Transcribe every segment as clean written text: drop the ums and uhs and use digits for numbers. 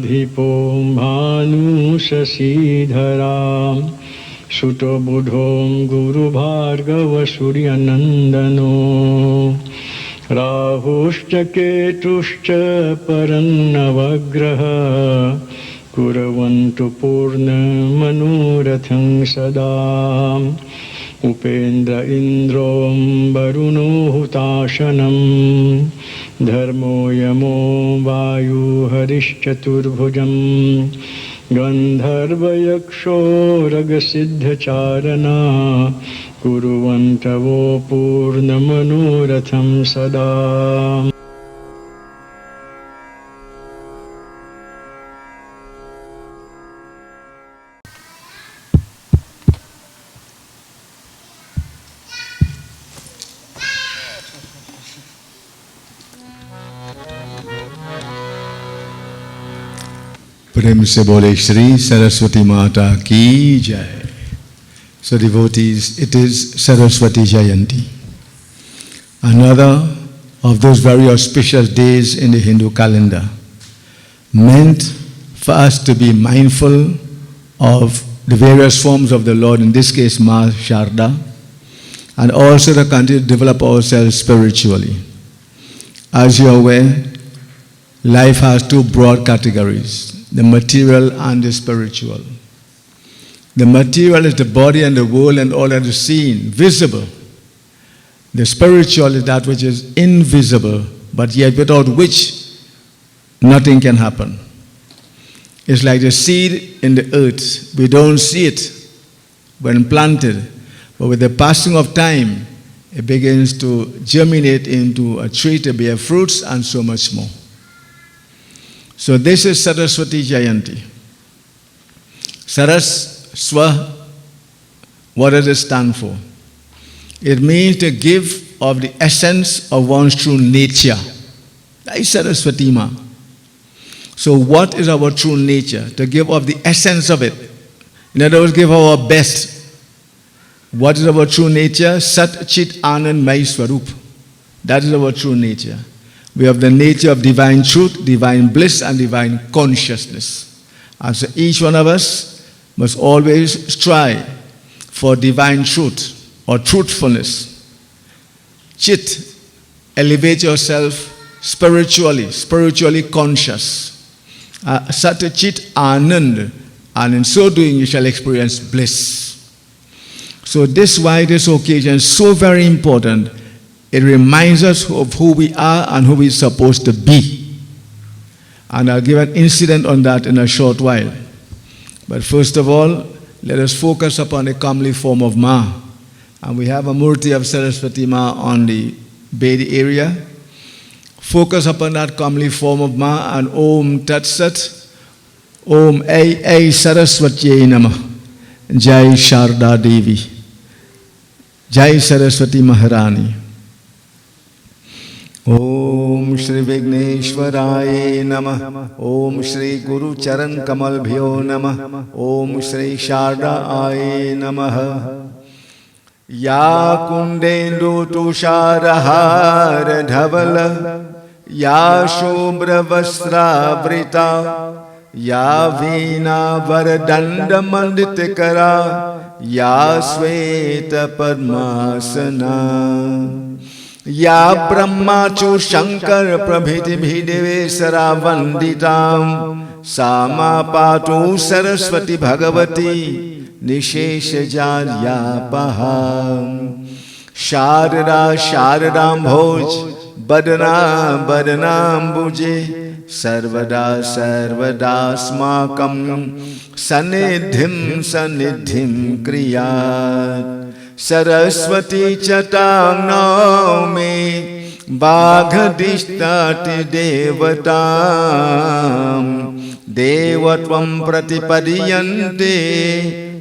धिपो भानुशशीधरां सुतो बुधो गुरुभार्गवसूर्यनन्दनो राहुश्च केतुश्च परन्नवग्रह कुर्वन्तु पूर्णमनोरथं सदा उपेन्द्र इन्द्रो वरुणो हुताशनं धर्मो यमो वायुहरिश्चतुर्भुजं गन्धर्वयक्षो रगसिद्धचारणा कुर्वन्तवो पूर्णमनोरथं सदा। प्रेम से बोले श्री सरस्वती माता की जय। So devotees, it is Saraswati Jayanti, another of those very auspicious days in the Hindu calendar, meant for us to be mindful of the various forms of the Lord, in this case Ma Sharda, and also to continue to develop ourselves spiritually. As you are aware, life has two broad categories: the material and the spiritual. The material is the body and the world and all that is seen, visible. The spiritual is that which is invisible, but yet without which nothing can happen. It's like the seed in the earth. We don't see it when planted, but with the passing of time, it begins to germinate into a tree to bear fruits and so much more. So this is Saraswati Jayanti. Saraswa, what does it stand for? It means to give of the essence of one's true nature. That is Saraswati Ma. So what is our true nature? To give of the essence of it. In other words, give our best. What is our true nature? Sat Chit Anand May Swarup. That is our true nature. We have the nature of divine truth, divine bliss, and divine consciousness. And so each one of us must always strive for divine truth or truthfulness. Chit, elevate yourself spiritually conscious. Sat Chit Anand, and in so doing you shall experience bliss. So this is why this occasion is so very important. It reminds us of who we are and who we're supposed to be. And I'll give an incident on that in a short while. But first of all, let us focus upon the comely form of Ma. And we have a murti of Saraswati Ma on the Bedi area. Focus upon that comely form of Ma and Om Tat Sat, Om Ai Saraswati Namah, Jai Sharda Devi, Jai Saraswati Maharani. Om Shri Vigneshwaraye Namah, Om Shri Guru Charan Kamal Bhyo Namah, Om Shri Shardaye Namah. Ya Kundendu Tusharahar Dhavala, Ya Shubhra Vastra Vrita, Ya Veena Varadanda Manditikara, Ya Sveta Padmasana, Ya Brahmachu Shankar Prabhiti Bhidevesara Vanditam, Sama Patu Saraswati Bhagavati Nishesha Jarya Paham, Sharada Sharadam Bhoj, Badana Badanam Buje, Sarvada Sarvada Smakam, Sanidhim Sanidhim Kriyat. Saraswati Chatang Naumi Bhagadishtati Devatam Devatvam Pratipadiyante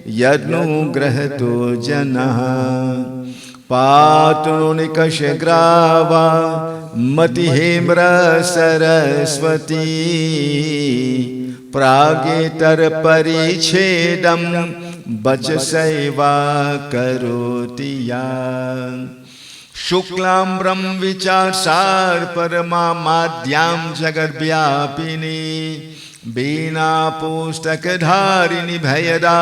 Yadnu Grahato Janaha Patunika Shagrava Matihemra Saraswati Pragetar Parichedam Bachasaiva Karotiya Shuklam Brahm Vichar Sar Parama Madhyam Jagat Vyapini बीना पुस्तक धारिणी भयदा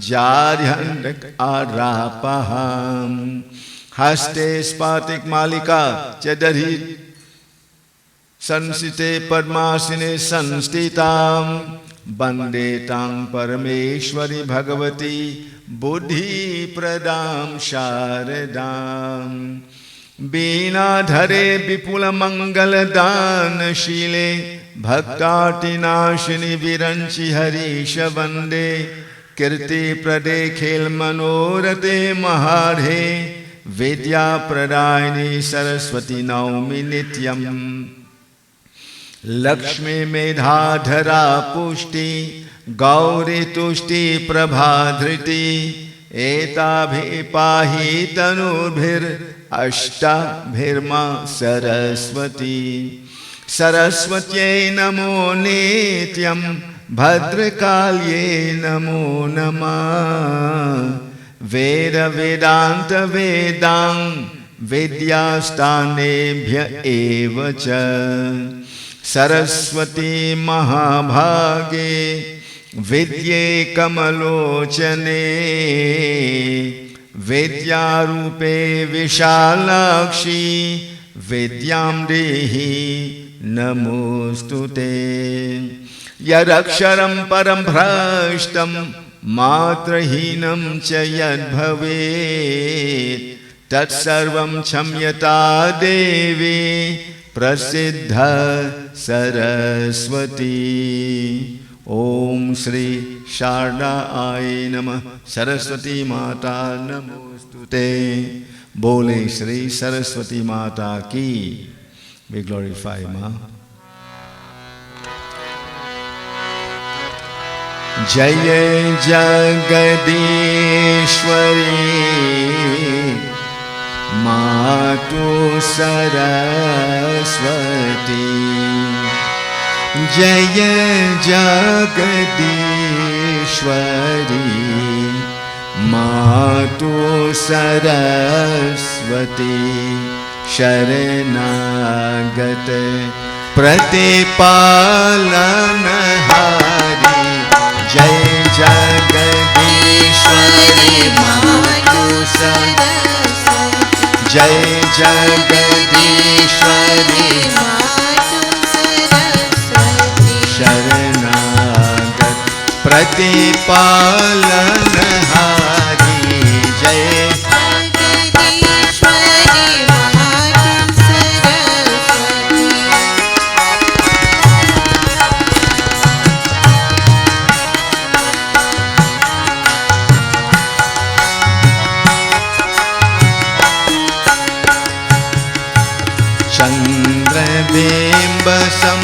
जार्यंडक आरापहम हस्ते स्फटिक मालिका चदरी संसिते पद्मासने संस्थिताम वंदे तां परमेश्वरी भगवती बुद्धि प्रदाम शारदाम बीना धरे विपुल मंगल दान शीले भक्ताटिनाशिनी विरंचि हरीश वंदे कीर्ति प्रदे खेल मनोरथे महारे विद्या प्रदायिनी सरस्वती नौमि नित्यम लक्ष्मी मेधाधरा पुष्टि गौरी तुष्टि प्रभाधृति एताभि पाहि तनुभिर अष्टाभिर्मा सरस्वती सरस्वत्यै नमो नित्यं भद्रकाल्ये नमो नमः वेद वेदांत वेदां विद्यास्थानेभ्य एव च सरस्वती महाभागे विद्ये कमलोचने विद्यारूपे विशालाक्षी विद्यां देहि नमोस्तुते यदक्षरं परं भ्रष्टं मात्रहीनं च यद्भवेत् तत्सर्वं क्षम्यता देवी प्रसिद्ध सरस्वती। ओम श्री शारदाय नमः। सरस्वती माता नमोस्तुते। बोले श्री सरस्वती माता की। We glorify Ma. जय जगदीश्वरी मातु सरस्वती। जय जगदीश्वरी मातु सरस्वती। शरणागत प्रतिपालनहारी। जय जगदीश्वरी मातु सरस्वती। जय जगदीश्वरी मातु सरस्वती। शरणागत प्रतिपालनहारी। जय जगदीश्वरी मातु सरस्वती। चंद्रबिंबसं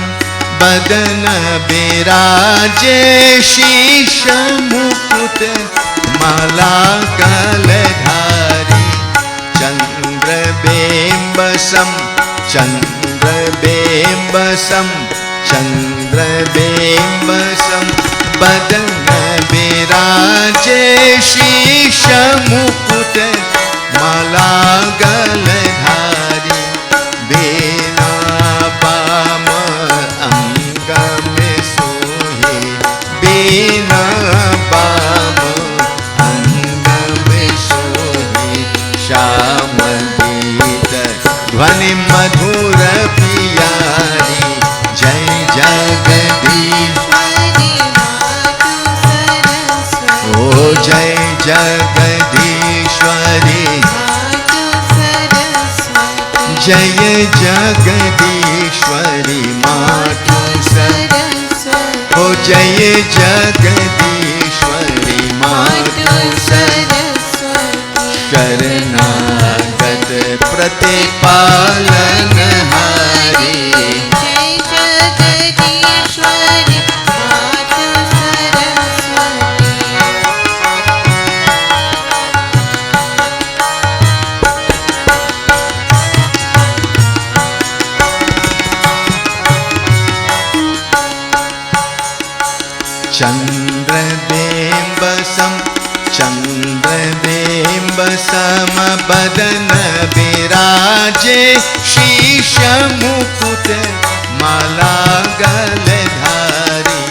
बदन विराजे। शीश मुकुट माला गलधारी। चंद्रबिंबसं चंद्रबिंबसं चंद्रबिंबसं बदन विराजे। शीश मुकुट माला गलधारी। बीना पाम अंग में सोहे। बीना पाम अंग में सोहे। श्याम गीत ध्वनि मधुर पियारी। जय जगदीश्वरी मातु सरस्वती। ओ जय जगदीश्वरी मातु सरस्वती। जय जगदीश्वरी मातु सरस्वती। ओ जय जगदीश्वरी मातु सरस्वती। शरणागत प्रतिपालनहारी। जय जगदीश्वरी मातु सरस्वती। चंद्रबिंबसं चंद्रबिंबसम बदन विराजे। शीश मुकुट माला गलधारी।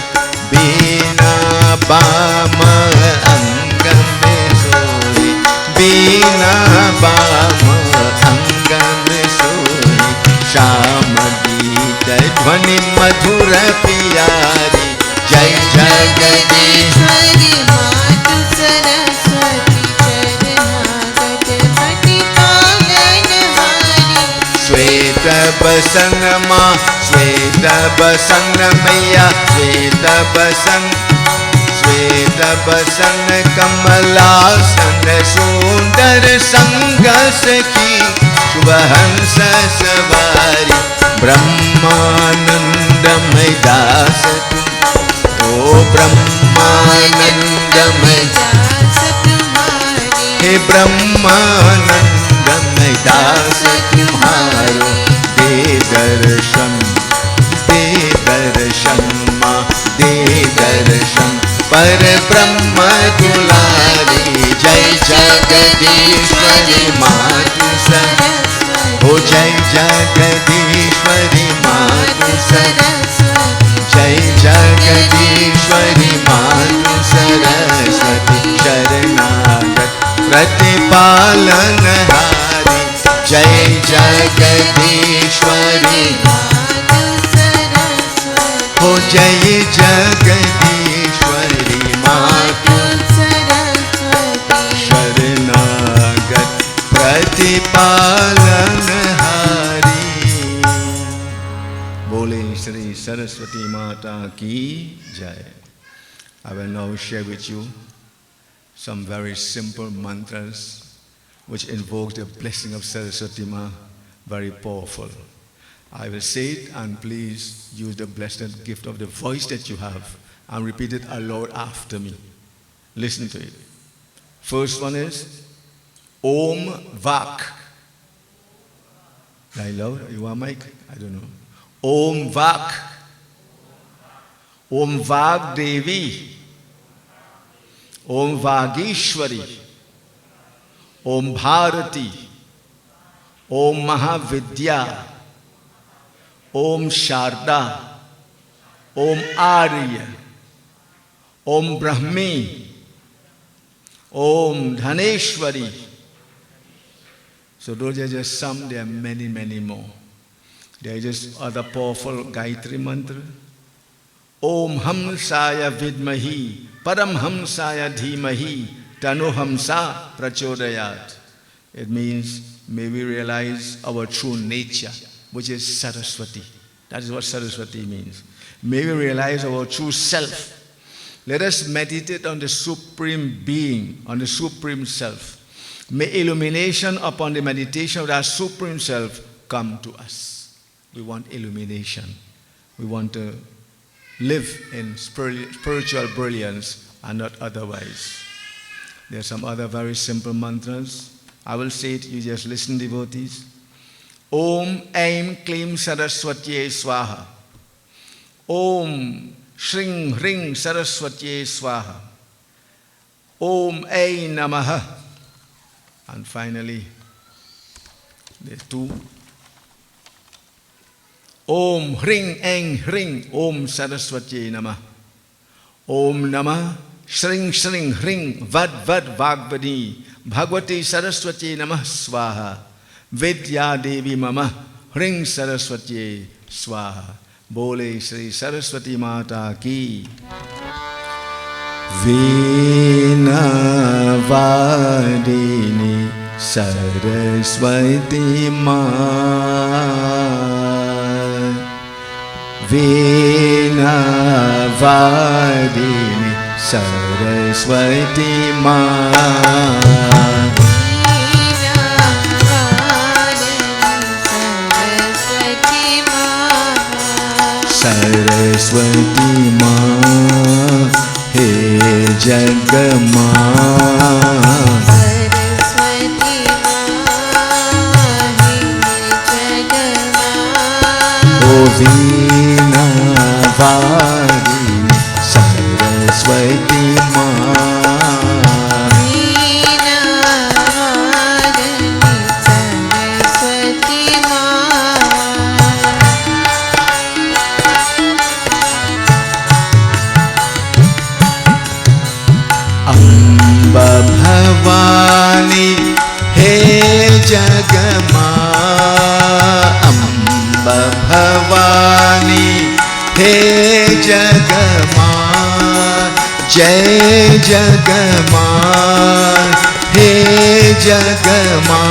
मधुर पियारी, जय जगदीश्वरी मातु सरस्वती शरणागत प्रतिपालनहारी। श्वेत बसन माँ, श्वेत बसन मैया, श्वेत बसन कमलासन सुंदर संग सखी, शुभ हंस सवारी, ब्रह्मानंदमय दास तुम, ओ ब्रह्मानंदमय दास तुम्हारे। हे ब्रह्मानंदमय दास तुम्हारो, दे दर्शन माँ, दे दर्शन पर ब्रह्म दुलारी, जय जगदीश्वरी मातु सरस्वती, ओ जय जगदीश्वरी मातु सरस्वती, जय जगदीश्वरी मातु सरस्वती, शरणागत प्रतिपालनहारी, जय जगदीश्वरी मातु सरस्वती, हो जय जगदीश्वरी मातु सरस्वती। शरणागत प्रतिपालनहारी। बोले श्री सरस्वती माता की जय। I will now share with you some very simple mantras which invoke the blessing of Saraswati Ma, very powerful. I will say it and please use the blessed gift of the voice that you have and repeat it aloud after me. Listen to it. First one is Om Vak. Very loud. You want mic? I don't know. Om Vak. Om Vak Devi. Om Vagishwari. Om Bharati. Om Mahavidya. Om Sharda. Om Arya. Om Brahmi. Om Dhaneshwari. So those are just some, there are many, many more. There are just other powerful Gayatri mantra. Om Hamsaya Vidmahi, Param Hamsaya Dhimahi, Tanu Hamsa Prachodayat. It means, may we realize our true nature, which is Saraswati. That is what Saraswati means. May we realize our true self. Let us meditate on the Supreme Being, on the Supreme Self. May illumination upon the meditation of that Supreme Self come to us. We want illumination. We want to live in spiritual brilliance and not otherwise. There are some other very simple mantras. I will say it, you just listen, devotees. Om Aim Klim Saraswati Swaha. Om Shring Ring Saraswati Swaha. Om Ai Namaha. And finally, there are two. Om Hring Eng Hring Om Saraswati Namah. Om Namah Shring Shring Hring Vad Vad Vagvani Bhagavati Saraswati Namah Swaha. Vidya Devi Mama Hring Saraswati Swaha. Bole Shri Saraswati Mata Ki. Veena Vadini Saraswati Ma. Veena Vadini Saraswati Ma. Saraswati Ma, He Jagama. Saraswati Ma, He Jagama. O Veena Vadini Saraswati Ma. Veena Vadini Saraswati Ma. Amba Bhavani He Jagama. Amba Bhavani हे जगमां जय जगमां हे जगमां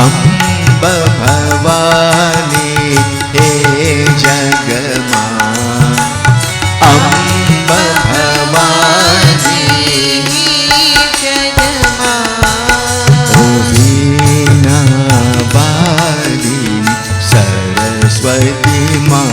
अम्ब भवानी हे जगमां अम्ब भवानी ओ वीणा वाली सरस्वती माँ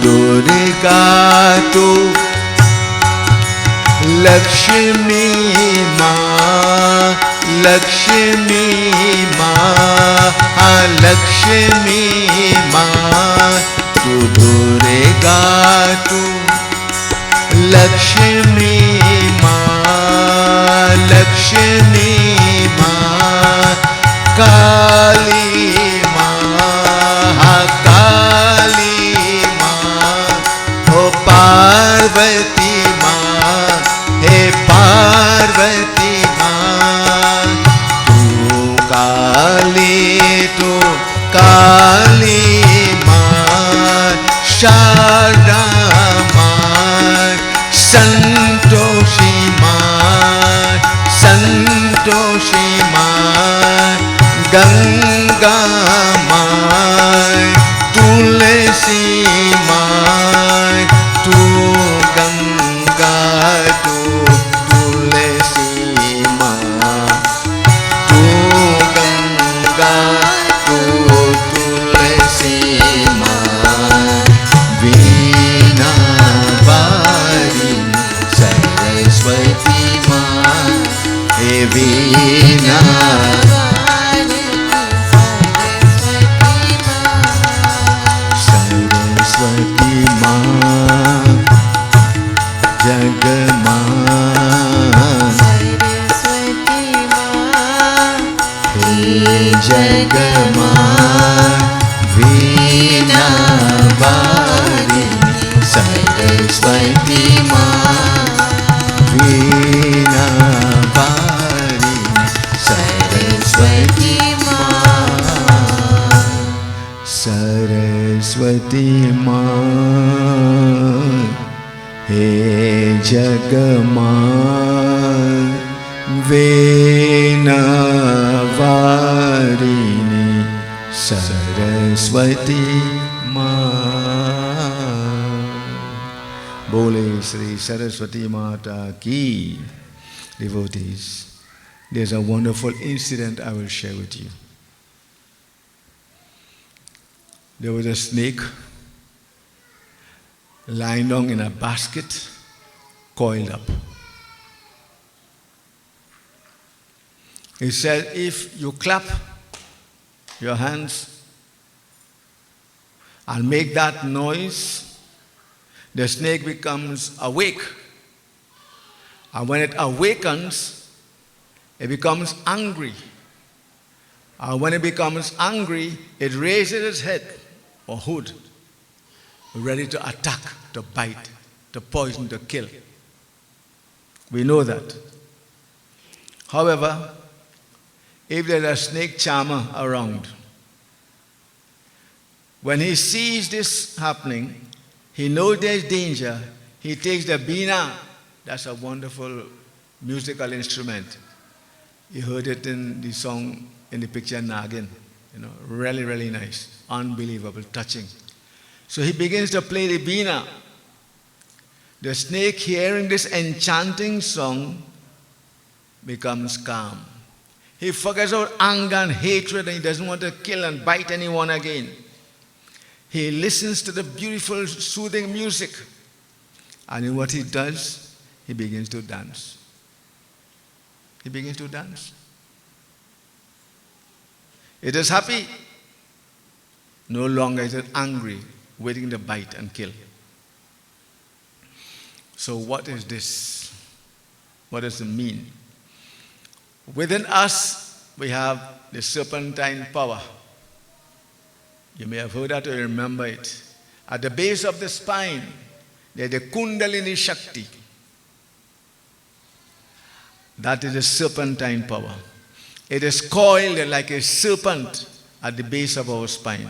दुर्गा तू लक्ष्मी माँ लक्ष्मी माँ लक्ष्मी माँ तू दुर्गा तू लक्ष्मी माँ लक्ष्मी माँ काली माँ काली पार्वती माँ हे पार्वती माँ तू काली माँ शारदा माँ संतोषी माँ गंगा माँ तुलसी माँ तू गंगा तू तुलसी माँ तू गंगा तू तुलसी माँ वीणा वाली सरस्वती माँ हे वीणा सरस्वती माँ जगमां सरस्वती माँ हे जगमां वीणा वाली सरस्वती माँ वीणा वाली सरस्वती माँ सरस्वती माँ हे जगमां वीणा वारिणी सरस्वती माँ बोले श्री सरस्वती माता की devotees. There's a wonderful incident I will share with you. There was a snake lying down in a basket, coiled up. He said, if you clap your hands and make that noise, the snake becomes awake. And when it awakens, it becomes angry. And when it becomes angry, it raises its head or hood, ready to attack, to bite, to poison, to kill. We know that. However, if there's a snake charmer around, when he sees this happening, he knows there's danger, he takes the beena. That's a wonderful musical instrument. You heard it in the song, in the picture Nagin. Really, really nice. Unbelievable, touching. So he begins to play the beena. The snake, hearing this enchanting song, becomes calm. He forgets out anger and hatred, and he doesn't want to kill and bite anyone again. He listens to the beautiful, soothing music. And in what he does, he begins to dance. He begins to dance. It is happy. No longer is it angry, waiting to bite and kill. So what is this? What does it mean? Within us, we have the serpentine power. You may have heard that or remember it. At the base of the spine, there's the Kundalini Shakti. That is the serpentine power. It is coiled like a serpent at the base of our spine.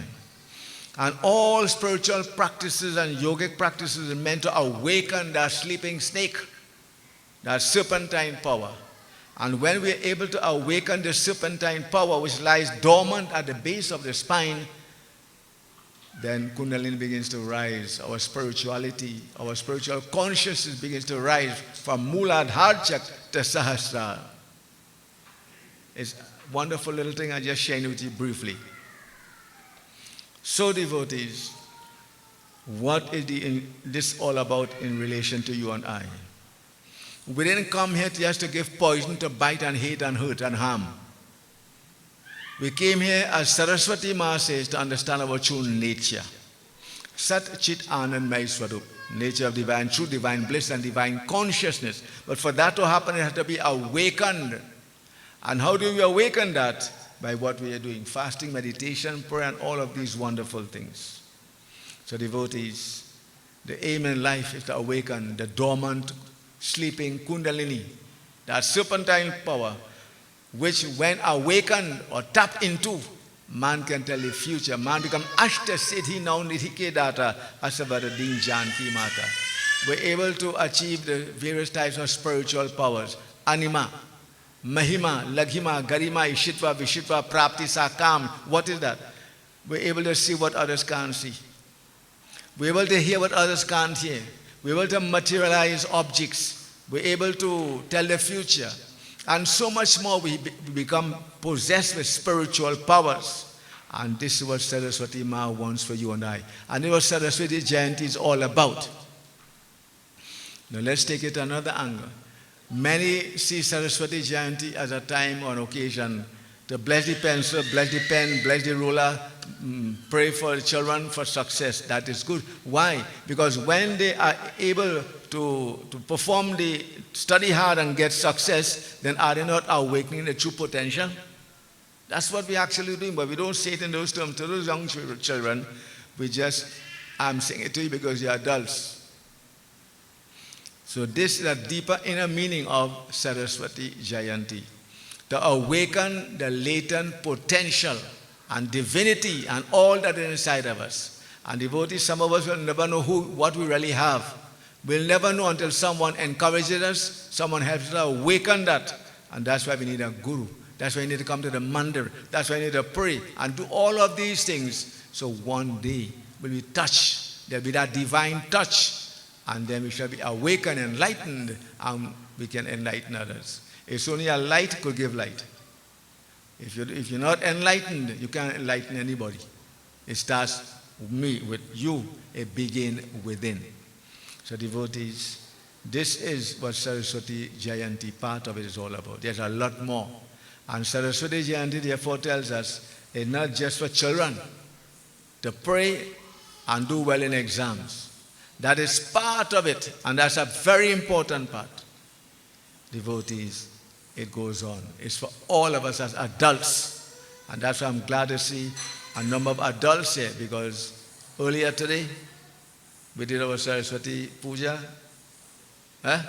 And all spiritual practices and yogic practices are meant to awaken that sleeping snake, that serpentine power. And when we are able to awaken the serpentine power which lies dormant at the base of the spine, then Kundalini begins to rise. Our spirituality, our spiritual consciousness begins to rise from Muladharchak to Sahasrara. It's a wonderful little thing I just shared with you briefly. So devotees, what is this all about in relation to you and I? We didn't come here just to give poison to bite and hate and hurt and harm. We came here, as Saraswati Ma says, to understand our true nature. Sat Chit Anand May Swarup, nature of divine truth, divine bliss and divine consciousness. But for that to happen, it has to be awakened. And how do we awaken that? By what we are doing, fasting, meditation, prayer, and all of these wonderful things. So devotees, the aim in life is to awaken the dormant, sleeping Kundalini, that serpentine power, which when awakened or tapped into, man can tell the future. Man becomes Ashta Siddhi now Nidhike Data Asavara Din Janki Mata. We're able to achieve the various types of spiritual powers. Anima, Mahima, Laghima, Garima, Ishitva, Vishitva, Prapti, Sakam. What is that? We're able to see what others can't see. We're able to hear what others can't hear. We're able to materialize objects. We're able to tell the future. And so much more, we become possessed with spiritual powers. And this is what Saraswati Ma wants for you and I. And it was Saraswati Jayanti is all about. Now let's take it another angle. Many see Saraswati Jayanti as a time or an occasion to bless the pencil, bless the pen, bless the ruler, pray for the children for success. That is good. Why? Because when they are able to perform the study hard and get success, then are they not awakening the true potential? That's what we're actually doing, but we don't say it in those terms to those young children. We just, I'm saying it to you because you're adults. So this is a deeper inner meaning of Saraswati Jayanti. To awaken the latent potential and divinity and all that is inside of us. And devotees, some of us will never know what we really have. We'll never know until someone encourages us, someone helps us awaken that. And that's why we need a guru. That's why we need to come to the mandir. That's why we need to pray and do all of these things. So one day we'll be touched. There'll be that divine touch. And then we shall be awakened, enlightened, and we can enlighten others. It's only a light could give light. If you're not enlightened, you can't enlighten anybody. It starts with me, with you. It begins within. So devotees, this is what Saraswati Jayanti, part of it, is all about. There's a lot more. And Saraswati Jayanti therefore tells us it's not just for children to pray and do well in exams. That is part of it, and that's a very important part. Devotees, it goes on. It's for all of us as adults. And that's why I'm glad to see a number of adults here, because earlier today, we did our Saraswati Puja. Huh?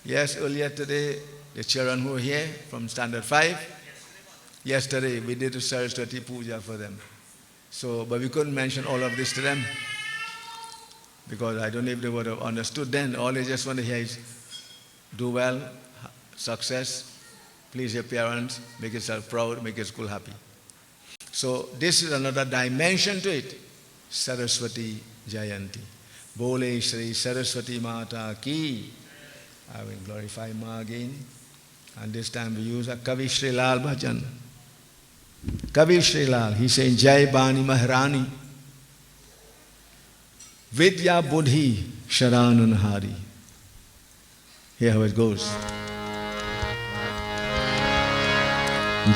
Yes, earlier today, the children who were here from Standard 5, yesterday we did the Saraswati Puja for them. So, but we couldn't mention all of this to them, because I don't know if they would have understood then. All they just want to hear is, do well, success, please your parents, make yourself proud, make your school happy. So this is another dimension to it. Saraswati Jayanti. Bole Shri Saraswati Mata Ki. I will glorify Ma again. And this time we use a Kavi Shri Lal bhajan. Kavi Shri Lal, he says, Jai Bani Maharani. Vidya Buddhi Sharanun Hari. Here how it goes.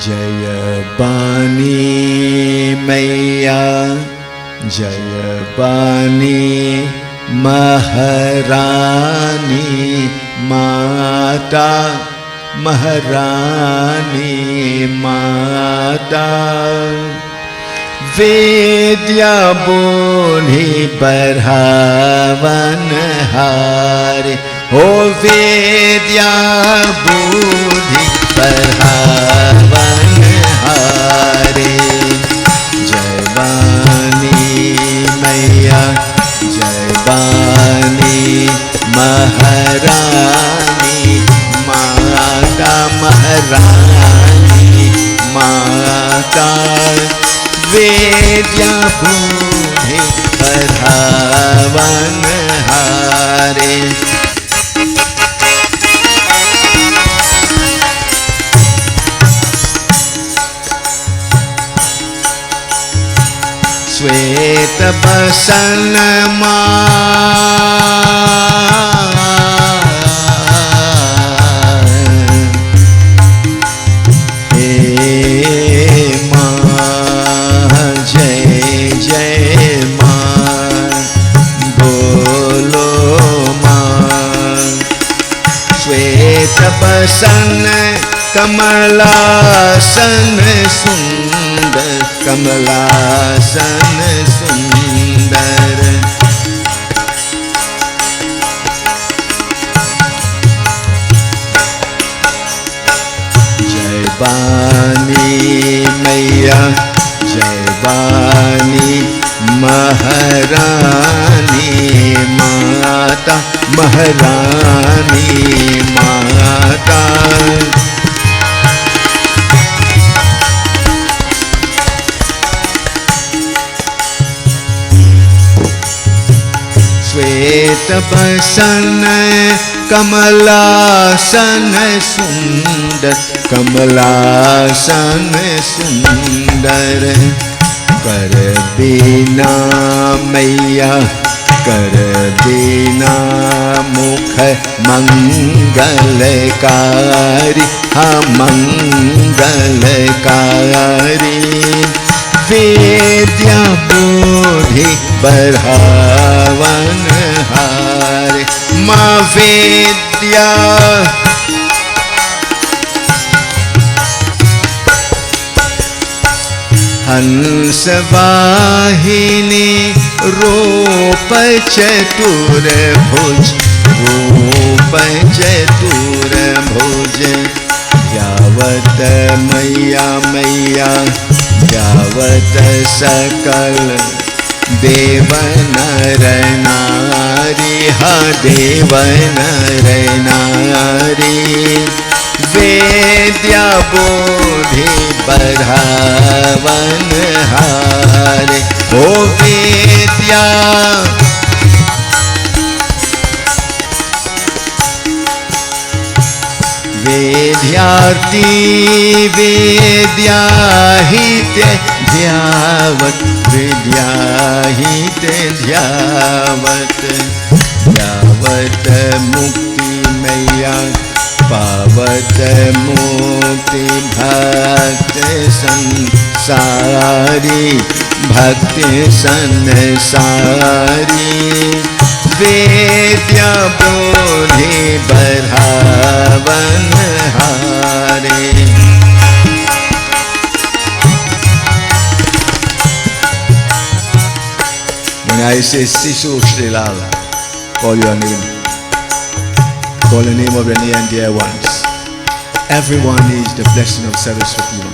Jaya Bani Maya, Jaya Bani महारानी माता, महारानी माता, विद्या बुद्धि बढ़ावन हारे, हो विद्या बुद्धि बढ़ावन हारे। जय वाणी मैया, जय वाणी महारानी माता, महारानी माता, विद्या बुद्धि बढ़ावन हारे। श्वेत बसन सन कमलासन सुंदर, कमलासन सुंदर। जय वाणी मैया, जय वाणी महारानी माता, महारानी माता। श्वेत बसन कमलासन सुंदर, कमलासन सुंदर। कर बिना मैया, कर बिना मुख मंगलकारी, हाँ मंगलकारी। विद्या बुद्धि बढ़ावन हारे, माँ विद्या हंस वाहिनी रूप चतुर भुज, रूप चतुर भुज। यावत मैया मैया, यावत सकल देव नर नारी, हा देव नर नारी। विद्या बुद्धि बढ़ावन हारे, ओ विद्या विद्यार्थी विद्याहित ध्यावत, विद्याहित ध्यावत। यावत मुक्ति मैया पावत मुक्ति भक्त संसारी, भक्त संसारी। विद्या बुद्धि बढ़ावन हारे। When I say Sishu Shri Lal, call your name. Call the name of your near and dear ones. Everyone needs the blessing of Saraswati Ma.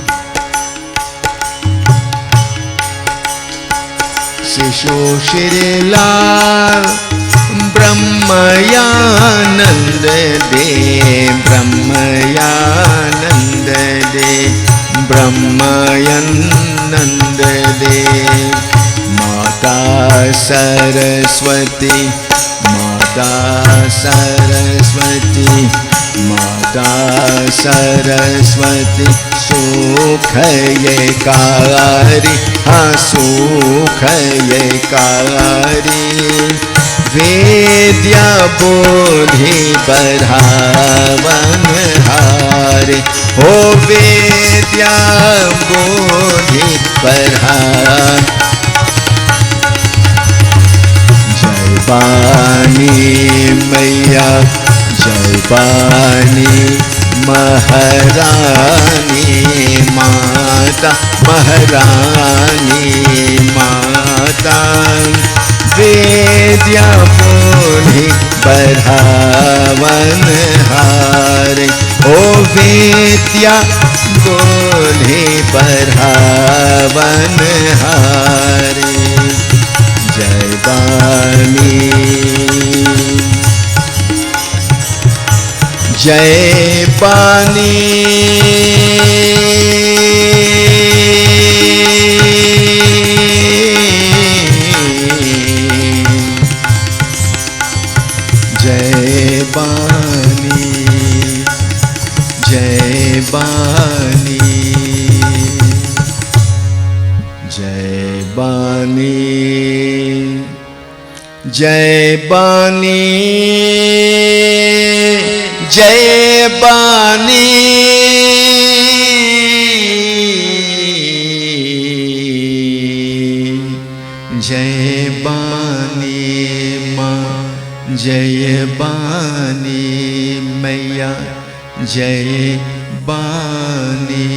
Sishu Shri Lal, Brahmayanand De, Brahmayanand De, Brahmayanand De। Mata Saraswati, Mata Saraswati, Mata Saraswati, सुख ये कारी, हाँ सुख ये कारी। विद्या बुद्धि बढ़ावन हारे, हो विद्या बुद्धि बढ़ा। जय बानी मैया जय बानी महारानी माता महारानी माता वेद्या मोहि बढ़ावन हारे ओ वेद्या बोले बढ़ावन हारे जय बानी जय बानी जय बानी जय बानी जय बानी जय बानी जय बानी जय बानी माँ जय बानी मैया जय बानी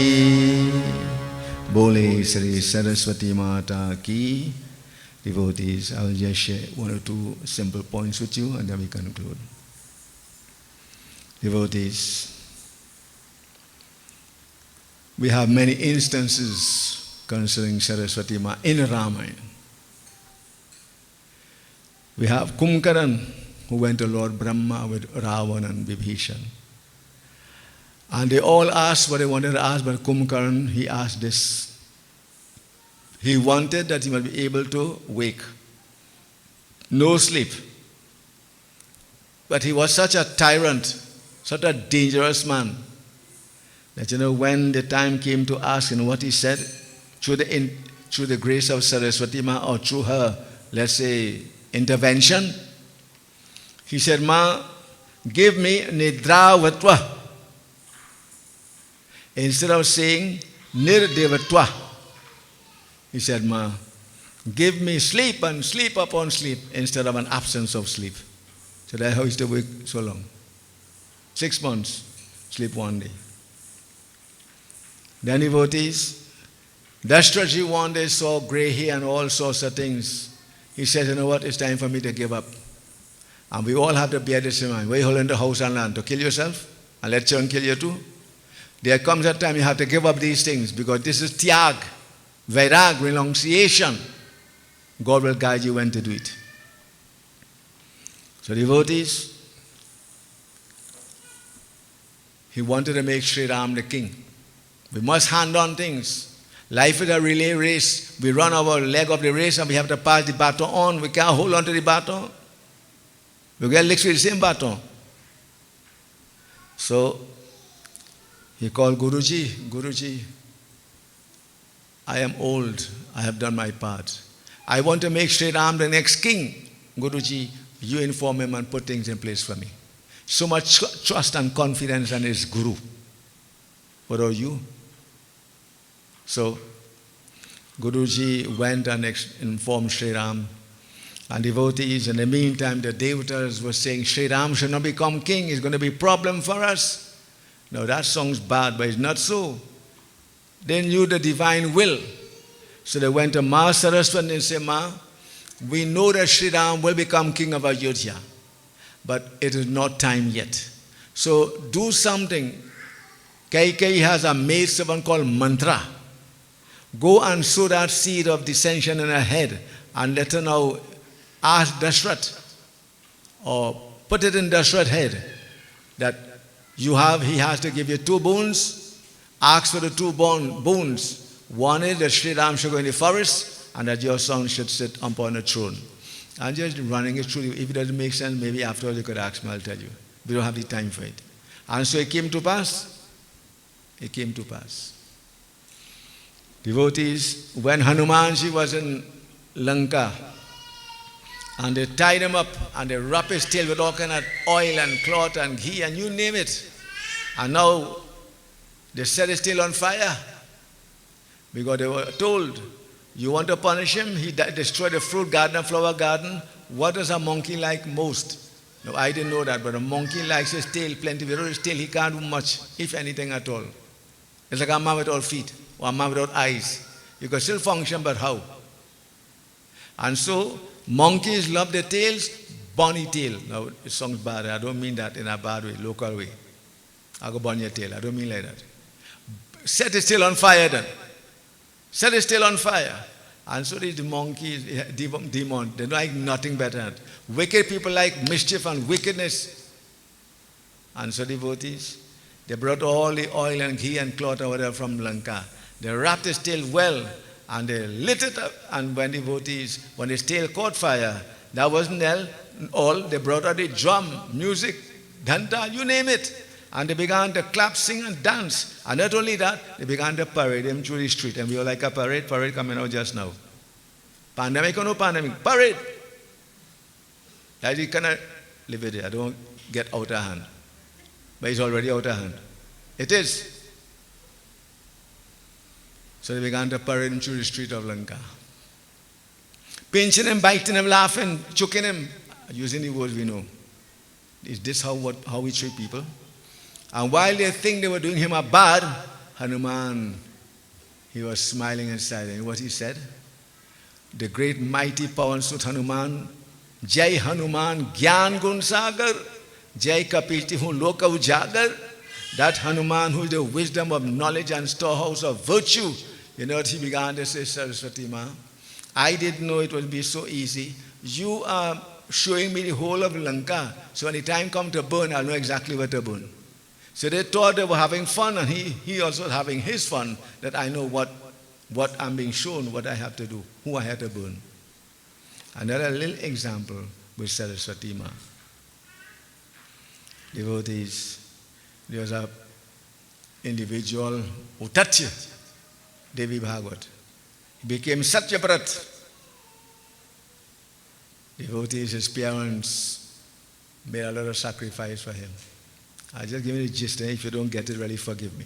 बोले श्री सरस्वती माता की. Devotees, I will just share one or two simple points with you and then we conclude. Devotees, we have many instances concerning Saraswati Ma in Ramayana. We have Kumkaran, who went to Lord Brahma with Ravana and Vibhishan. And they all asked what they wanted to ask, but Kumkaran, he asked this. He wanted that he might be able to wake. No sleep. But he was such a tyrant, such a dangerous man, that when the time came to ask him what he said, through the grace of Saraswati Ma or through her, let's say, intervention, he said, Ma, give me Nidravatva. Instead of saying Nirdevatva, he said, Ma, give me sleep and sleep upon sleep instead of an absence of sleep. So that's how he used to wake so long. 6 months, sleep one day. Then devotees, Dashraji one day saw grey hair and all sorts of things. He said, you know what, it's time for me to give up. And we all have to bear this in mind. Why are you holding the house and land? To kill yourself? And let children kill you too? There comes a time you have to give up these things because this is tyag. Vairag, renunciation. God will guide you when to do it. So devotees, he wanted to make Sri Ram the king. We must hand on things. Life is a relay race. We run our leg of the race and we have to pass the baton on. We can't hold on to the baton. We get licked with the same baton. So he called Guruji. Guruji, I am old. I have done my part. I want to make Sri Ram the next king. Guruji, you inform him and put things in place for me. So much trust and confidence in his guru. What are you? So Guruji went and informed Sri Ram. And devotees, in the meantime, the devatas were saying, Sri Ram should not become king. It's going to be a problem for us. Now that sounds bad, but it's not so. They knew the divine will. So they went to Ma Saraswati and said, Ma, we know that Sri Ram will become king of Ayodhya, but it is not time yet. So do something. Kaikeyi has a maidservant called Mantra. Go and sow that seed of dissension in her head and let her now ask Dashrath or put it in Dashrath's head that he has to give you 2 boons. Ask for the 2 boons. One is that Sri Ram should go in the forest and that your son should sit upon a throne. I'm just running it through. If it doesn't make sense, maybe afterwards you could ask me, I'll tell you. We don't have the time for it. And so it came to pass. It came to pass. Devotees, when Hanumanji was in Lanka, and they tied him up and they wrapped his tail with all kind of oil and cloth and ghee and you name it. And now they set his tail on fire because they were told, you want to punish him? He destroyed the fruit garden and flower garden. what does a monkey like most? No, I didn't know that, but a monkey likes his tail plenty. Without his tail, he can't do much, if anything at all. It's like a man without feet or a man without eyes. You can still function, but how? And so, monkeys love their tails, bunny tail. Now, it sounds bad. I don't mean that in a bad way, local way. I go burn your tail. I don't mean like that. Set his tail on fire then. Set his tail on fire. And so these monkeys, demon, they like nothing better than that. Wicked people like mischief and wickedness. And so devotees, they brought all the oil and ghee and cloth or whatever from Lanka. They wrapped his tail well and they lit it up. And when his tail caught fire, that wasn't all. They brought out the drum, music, danta, you name it. And they began to clap, sing, and dance. And not only that, they began to parade him through the street. And we were like a parade coming out just now. Pandemic or no pandemic, parade. That you cannot live with it. I don't get out of hand. But it's already out of hand. It is. So they began to parade him through the street of Lanka. Pinching him, biting him, laughing, choking him. Using the words we know. Is this how we treat people? And while they think they were doing him a bad, Hanuman, he was smiling inside. And what he said? The great mighty power and suit Hanuman, Jai Hanuman, Gyan Gun Sagar, Jai Kapiti Hu Loka Ujagar, that Hanuman who is the wisdom of knowledge and storehouse of virtue. You know what he began to say, Saraswati Ma? I didn't know it would be so easy. You are showing me the whole of Lanka, so when the time comes to burn, I'll know exactly where to burn. So they thought they were having fun, and he also was having his fun, that I know what I'm being shown, what I have to do, who I have to burn. Another little example with Saraswati Ma. Devotees, there was an individual, Utatya, Devi Bhagwat. He became Satyabrat. Devotees, his parents made a lot of sacrifice for him. I'll just give you the gist. If you don't get it, really forgive me.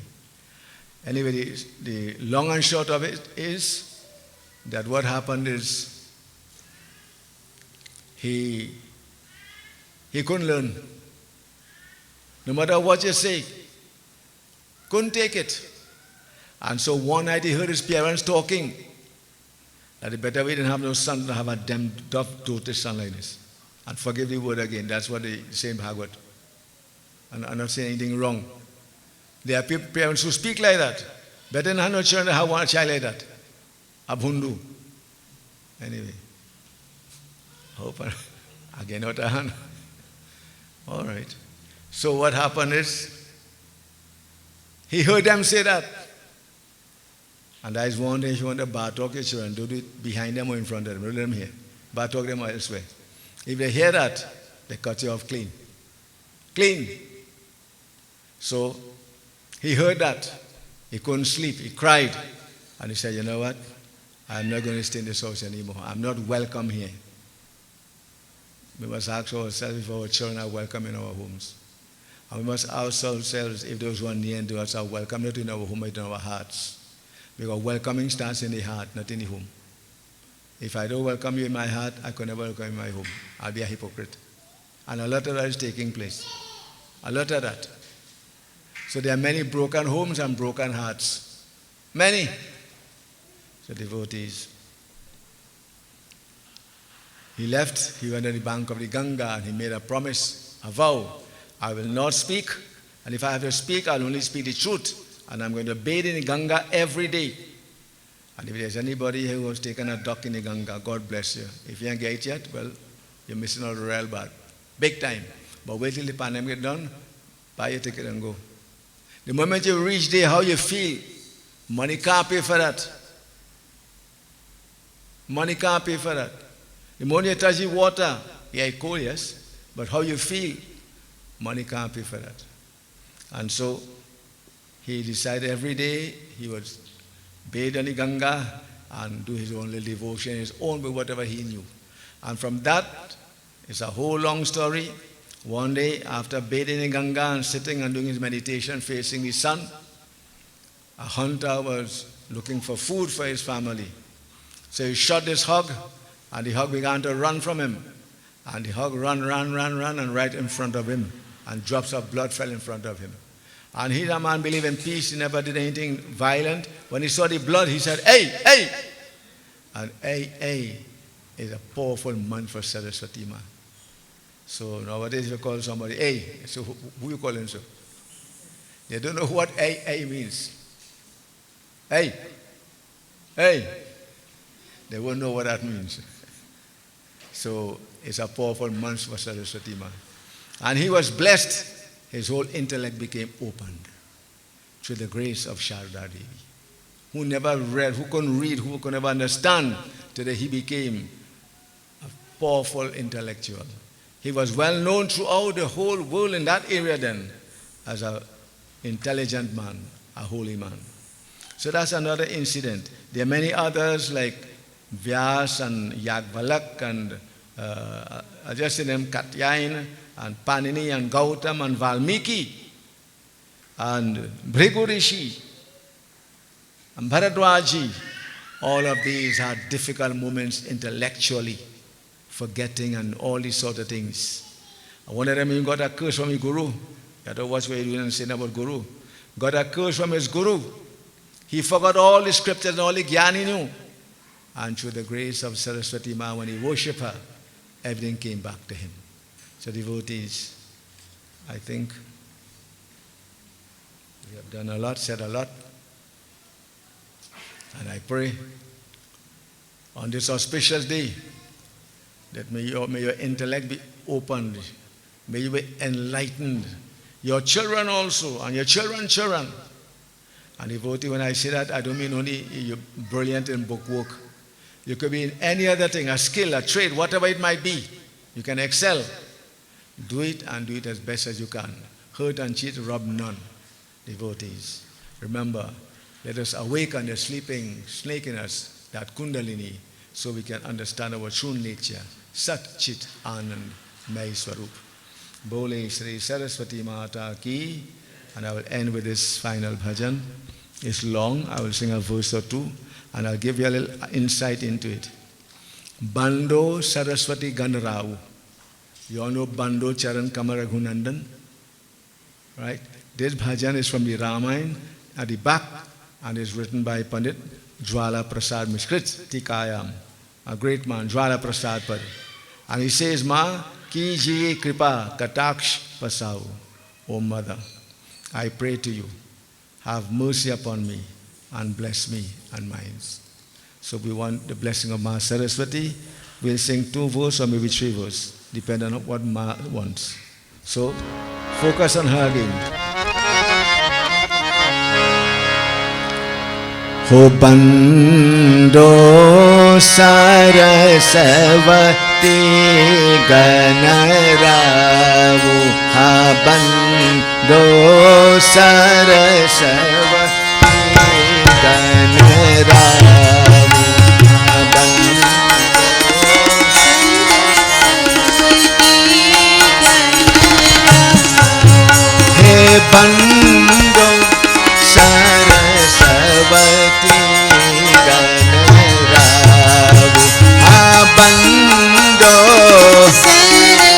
Anyway, the long and short of it is that what happened is he couldn't learn. No matter what you say, couldn't take it. And so one night he heard his parents talking that the better way than have no son to have a damn doted son like this. And forgive the word again. That's what they say in Bhagavad. And I'm not saying anything wrong. There are parents who speak like that. Better than have no children to have one child like that. A bundu. Anyway. Hope I get out of hand. All right. So what happened is, he heard them say that. And I was wondering if you want to bar talk your children, do it behind them or in front of them. Don't let them hear. Bar talk them elsewhere. If they hear that, they cut you off clean. Clean. So he heard that. He couldn't sleep. He cried. And he said, you know what? I'm not going to stay in this house anymore. I'm not welcome here. We must ask ourselves if our children are welcome in our homes. And we must ask ourselves if those who are near and to us are welcome, not in our home, but in our hearts. Because welcoming starts in the heart, not in the home. If I don't welcome you in my heart, I can never welcome you in my home. I'll be a hypocrite. And a lot of that is taking place. A lot of that. So there are many broken homes and broken hearts. Many. So devotees. He left, he went on the bank of the Ganga and he made a promise, a vow. I will not speak, and if I have to speak, I'll only speak the truth. And I'm going to bathe in the Ganga every day. And if there's anybody who has taken a duck in the Ganga, God bless you. If you ain't get it yet, well, you're missing out a real bad. Big time. But wait till the pandemic get done, buy your ticket and go. The moment you reach there, how you feel, money can't pay for that. Money can't pay for that. The moment you touch the water, yeah, it's cold, yes, but how you feel, money can't pay for that. And so he decided every day he would bathe in the Ganga and do his own little devotion, his own way, whatever he knew. And from that, it's a whole long story. One day, after bathing in Ganga and sitting and doing his meditation facing the sun, a hunter was looking for food for his family. So he shot this hog, and the hog began to run from him. And the hog ran, and right in front of him. And drops of blood fell in front of him. And he, the man, believed in peace. He never did anything violent. When he saw the blood, he said, hey, hey. And hey is a powerful man for Saraswati Ma. So nowadays you call somebody, hey. So who you calling so? They don't know what hey means. Hey. They won't know what that means. So it's a powerful man for Saraswati Ma. And he was blessed. His whole intellect became opened through the grace of Sharda Devi. Who never read, who couldn't read, who could never understand. Today he became a powerful intellectual. He was well known throughout the whole world in that area then as an intelligent man, a holy man. So that's another incident. There are many others like Vyas and Yagvalak and I just see them Katyain and Panini and Gautam and Valmiki and Bhrigu Rishi and Bharadwaji. All of these had difficult moments intellectually, forgetting and all these sort of things. And one of them even got a curse from his guru. You have to watch what you're doing and saying about guru. Got a curse from his guru. He forgot all the scriptures and all the gyan he knew. And through the grace of Saraswati Ma, when he worshipped her, everything came back to him. So devotees, I think we have done a lot, said a lot. And I pray on this auspicious day that may your intellect be opened, may you be enlightened. Your children also, and your children's children. And devotee, when I say that, I don't mean only you're brilliant in book work. You could be in any other thing, a skill, a trade, whatever it might be. You can excel. Do it and do it as best as you can. Hurt and cheat, rob none. Devotees, remember, let us awaken the sleeping snake in us, that Kundalini, so we can understand our true nature. Sat Chit Anand May Swarup. Bole Sri Saraswati Mata Ki. And I will end with this final bhajan. It's long. I will sing a verse or two. And I'll give you a little insight into it. Bando Saraswati Ganrao. You all know Bando Charan Kamar Raghunandan? Right? This bhajan is from the Ramayana at the back and is written by Pandit Jwala Prasad Mishkrit Tikayam, a great man, Jwala Prasad Pad. And he says, Ma Kijiye Kripa Kataksh Pasau. O Mother, I pray to you, have mercy upon me and bless me and mine. So we want the blessing of Ma Saraswati. We'll sing 2 verses or maybe 3 verses, depending on what Ma wants. So focus on her again. Ho Bando Saraswati Ganaravu. Ha Bando Saraswati Ganaravu. Ha Bando He Bando Saraswati Ganaravu. Ha Bando Saraswati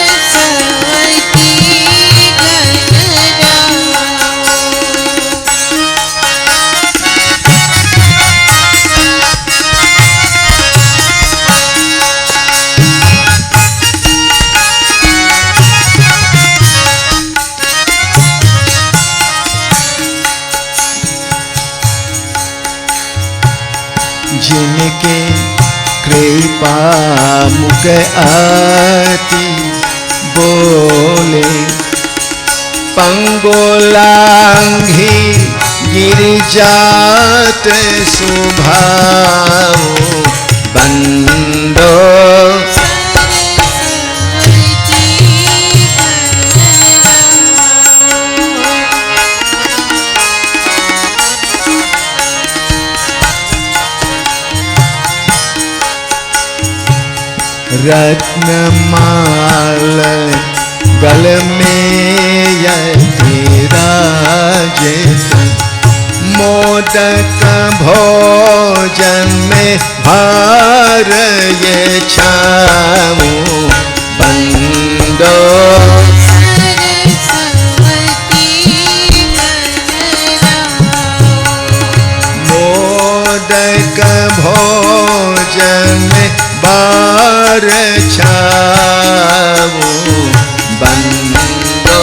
जिनके कृपा मुख आती बोले पंगोलांघी गिरिजात सुभाव बंदो रत्नमाल गल में यतिराजित मोदक भोजन में भार ये छाऊं मोदक भोजन बार छावो बंदो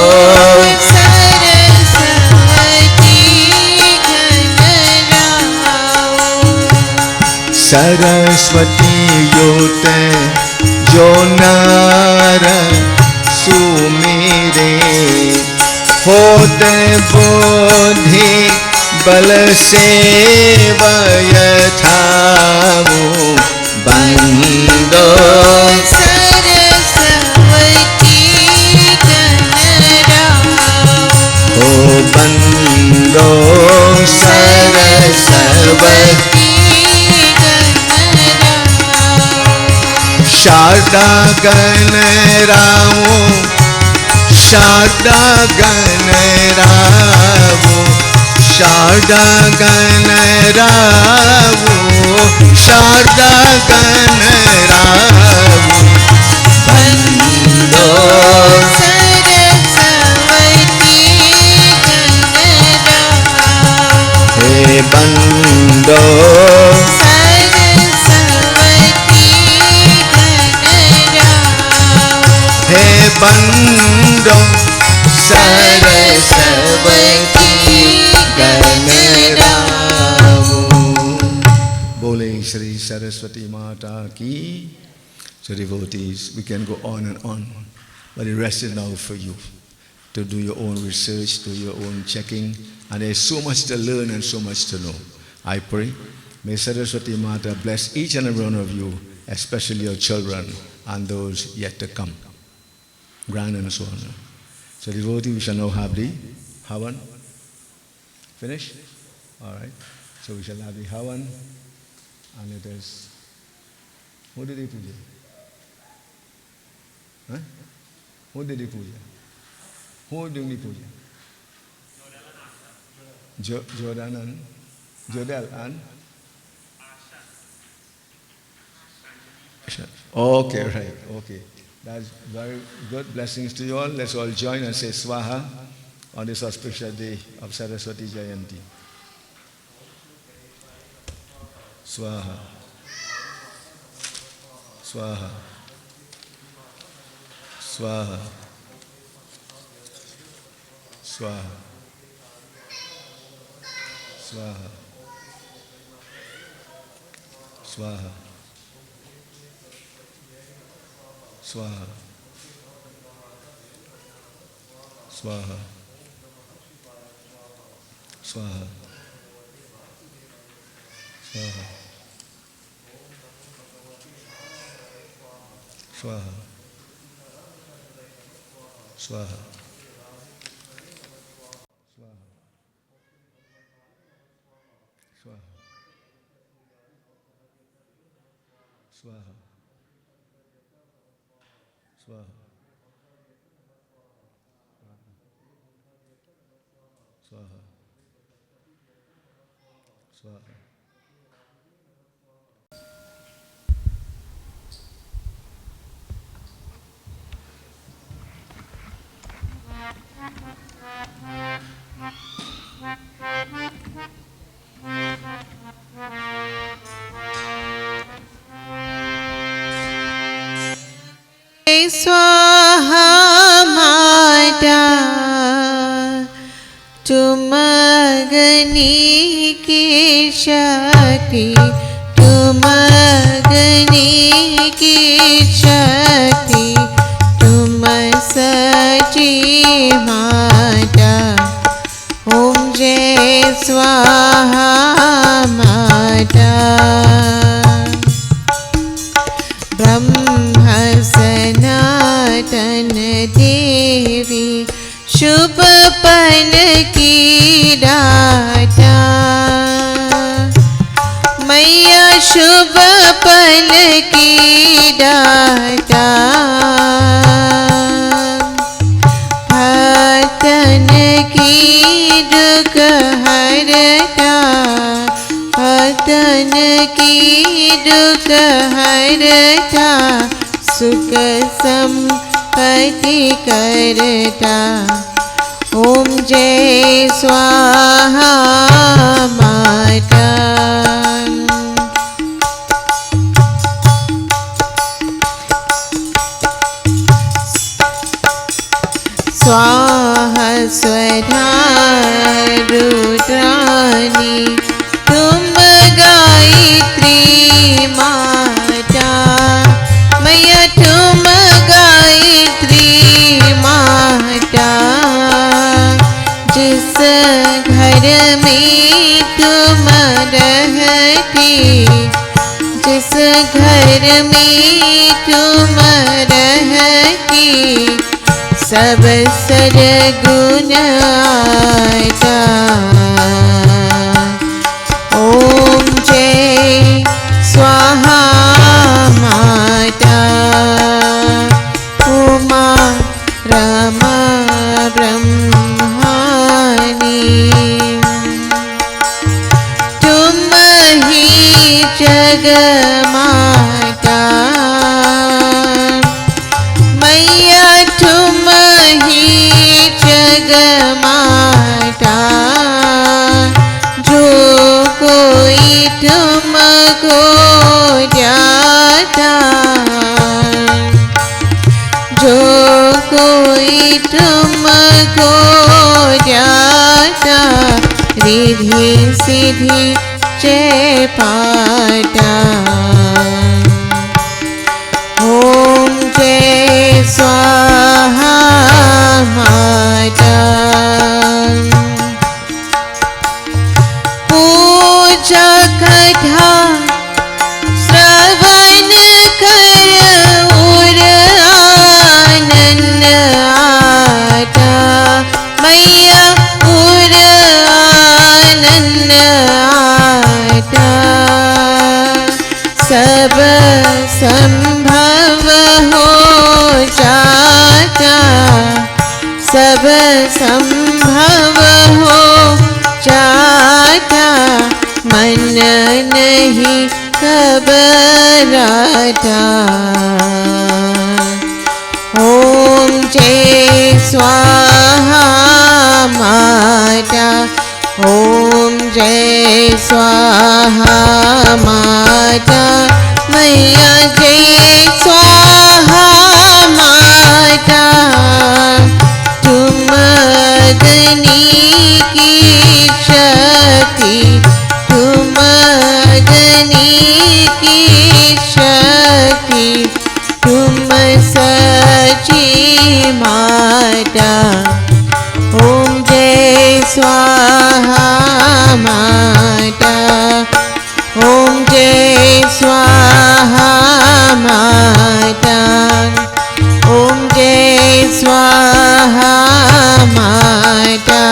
सरस्वती योत जो नार सुमेरे होत बोधि बल से वयथावो बंदो ओ बंदो सरस्वती शारदा गण रावो शारदा गण रावो शारदा गण रावो शारदा गण रावो बंदो हे बंदो हे बंदो सरस्वती गण रावो। बोले श्री सरस्वती माता की। So devotees, we can go on and on, but the rest is now for you to do your own research, do your own checking, and there's so much to learn and so much to know. I pray, may Saraswati Mata bless each and every one of you, especially your children and those yet to come, grand and so on. So devotee, we shall now have the Havan. Finish? All right. So we shall have the Havan, and it is, who did he puja? Huh? Who did he puja? Who doing the puja? Jordan and Jodel and Asha. Okay, right. Okay. That's very good. Blessings to you all. Let's all join and say Swaha on this auspicious day of Saraswati Jayanti. Swaha. Swaha. Swaha. Swaha. Swaha. Swaha. Swaha. Swaha. Swaha. Swaha. Swaha. Swaha. Swaha. Swaha. Swaha. Swaha. Swaha. स्वाहा माता तुम अग्नि की शक्ति तुम अग्नि की शक्ति तुम सची माता ओम जय स्वाहा माता ब्रह्म सनातन देवी शुभ पन की दाता मैया शुभ पन की दाता भक्तन की दुख हरता भक्तन की दुख हरता सुख संपत्ति करता ओम जय स्वाहा माता। घर में तुम रहते, जिस घर में तुम रहते, सब सरगुण आता। ओम जय स्वाहा माता, उमा रमा ब्रह्मानी, तुम ही जग माता, मैया तुम ही जग माता, जो कोई तुमको जाता, जो कोई तुमको जाता, रिधि सिद्धि जय पाता। ओम जय स्वाहा माता, पूजा कथा श्रवण कर उर आनंद आता, मैया उर आनंद आता, सब संभव हो जाता, सब संभव हो जाता, मन नहीं घबराता। ओम जय स्वाहा माता, ओम जय स्वाहा माता, मैया जय स्वाहा माता, तुम अग्नि की शक्ति, तुम अग्नि की शक्ति, तुम सची माता। ओम जय स्वाहा माता, ओम जय स्वाहा माता, ओम जय स्वाहा माता।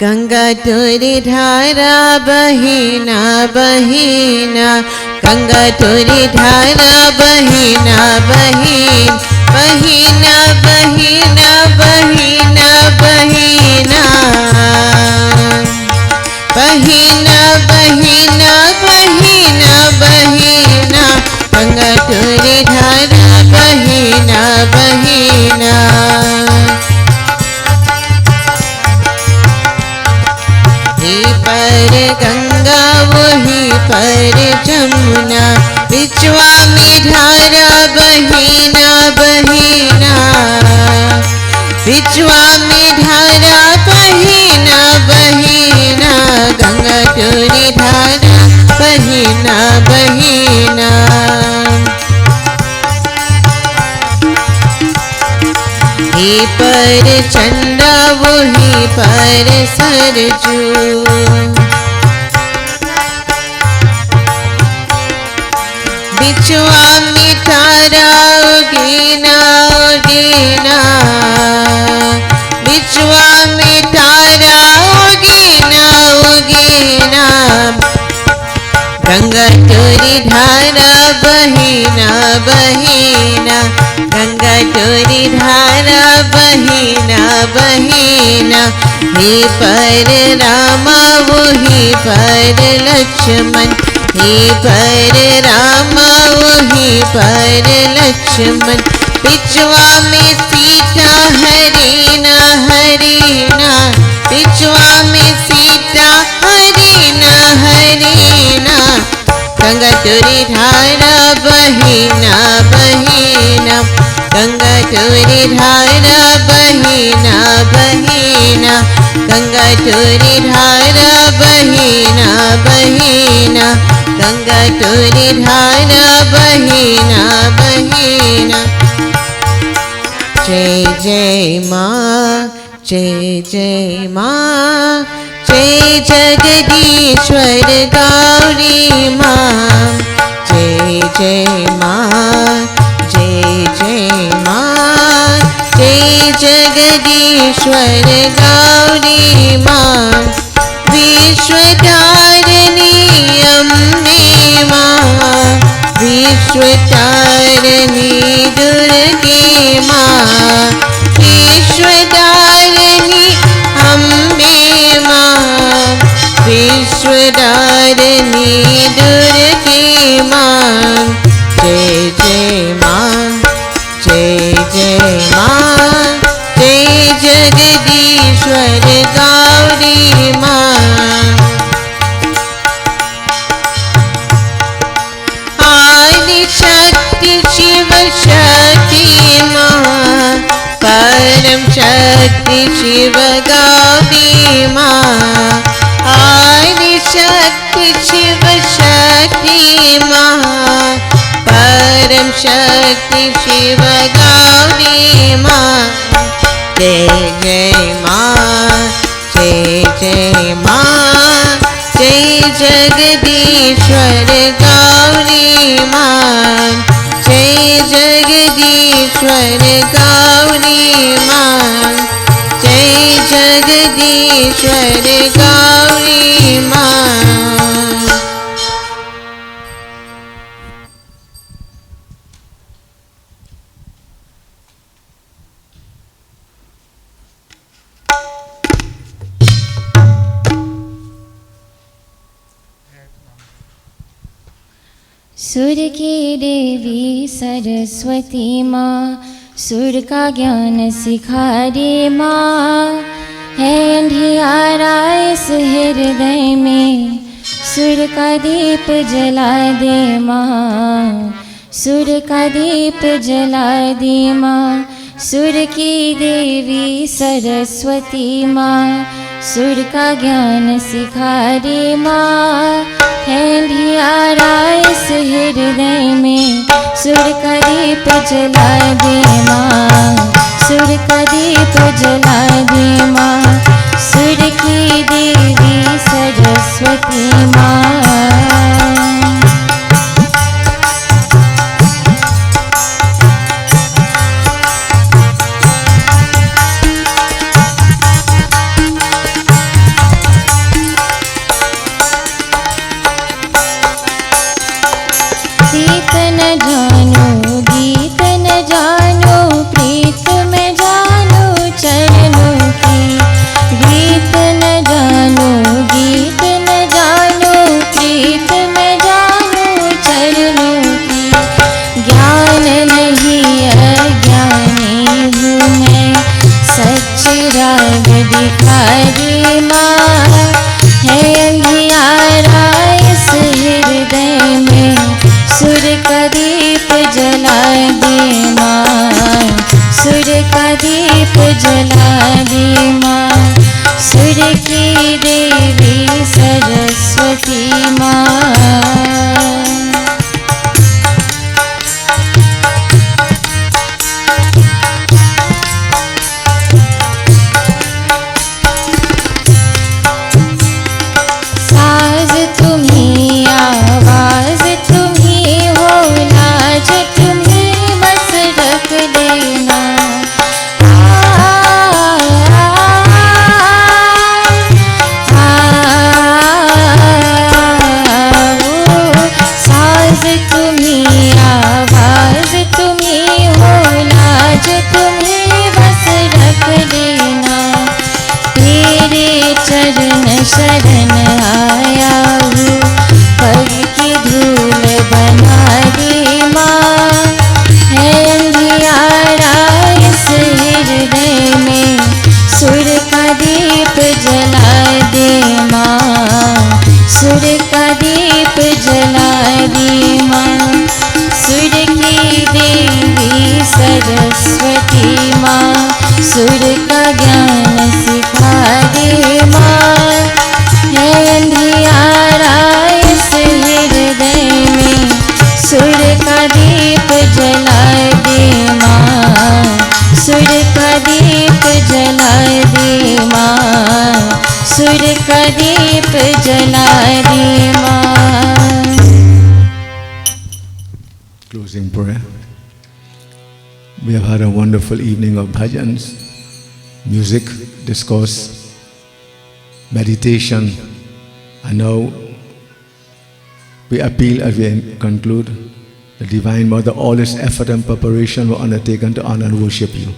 गंगा तुरी धारा बहिना बहिना, गंगा तुरी धारा बहिना बहिन, बहिना बहिना बहिना बहिना, बहिना बहिना बहिना बहिना, गंगा तुरी धारा बहिना बहिना। ही पर गंगा वही पर जमुना, बिचवा में धारा बहिना बहिना, बिचवा में धारा बहिना बहिना, गंगा तुरी धारा बहिना बहिना। ही पर चंदा वही पर सरजू, बिचवा में तारा उगीना उगीना, बिचवा में तारा उगीना उगीना, गंगा तुरी धारा बहिना बहिना, गंगा तुरी धारा बहिना बहिना। हे पर रामा वही पर लक्ष्मण, हे पर रामा वही पर लक्ष्मण, बिचवा में सीता हरीना हरीना, बिचवा में सीता हरीना हरीना, गंगा तुरी धारा बहिना बहिना, गंगा तुरी धारा बहिना बहिना, गंगा तुरी धारा बहिना बहिना, गंगा तुरी धारा बहिना बहिना। जय जय माँ, जय जय माँ, जय जगदीश्वर गौरी माँ, जय जय माँ, जय जय माँ, जय जगदीश्वर गौरी माँ, विश्वतारिणी अम्बे माँ, विश्वतारिणी दुर्गे माँ, विश्वतारिणी अम्बे माँ, विश्वतारिणी दुर्गे माँ, जय जय माँ, जय जय माँ, जय जगदीश्वर गौरी माँ। आदि शक्ति शिव शक्ति माँ, परम शक्ति शिव गौरी माँ, आदि शक्ति शिव शक्ति माँ, परम शक्ति शिव गौरी माँ, जय जय माँ, जय जय माँ, जय जगदीश्वर गौरी माँ, जय जगदीश्वर गौरी माँ, जय जगदीश्वर गौरी माँ। सुर की देवी सरस्वती माँ, सुर का ज्ञान सिखा दे माँ, है अंधियारा इस हृदय में, सुर का दीप जला दे माँ, सुर का दीप जला दे माँ। सुर की देवी सरस्वती माँ, सुर का ज्ञान सिखा दे माँ, है अंधियारा इस हृदय में, सुर का दीप जला दे माँ, सुर का दीप जला दे माँ। सुर की देवी सरस्वती माँ। गीत न जानो, गीत न जानो, प्रीत में जानो चरणों की, गीत न जानो, गीत न जानो, प्रीत में जानो चरणों की। ज्ञान नहीं अज्ञानी हूँ मैं, सच राग दिखा दे माँ, है अंधियारा इस हृदय में, सुर का दीप जला दे माँ, सुर का दीप जला दे माँ। सुर की देवी सरस्वती माँ। साज तुम्ही, आवाज तुम्ही हो, लाज तुम्ही बस रख देना। साज तुम्ही, आवाज तुम्ही हो, लाज तुम्ही बस रख देना। तेरे चरण शरण आया हूँ, पग की धूल बना दे माँ, है अंधियारा इस हृदय में, सुर का दीप जला दे माँ, सुर का दीप जला दे माँ। सुर की देवी सरस्वती माँ, सुर का ज्ञान सिखा दे माँ, है अंधियारा इस हृदय में, सुर का दीप जला दे माँ, सुर का दीप जला दे सुर का दीप जला दे माँ। Closing prayer. We have had a wonderful evening of bhajans, music, discourse, meditation, and now we appeal as we conclude, the Divine Mother, all its effort and preparation were undertaken to honor and worship you.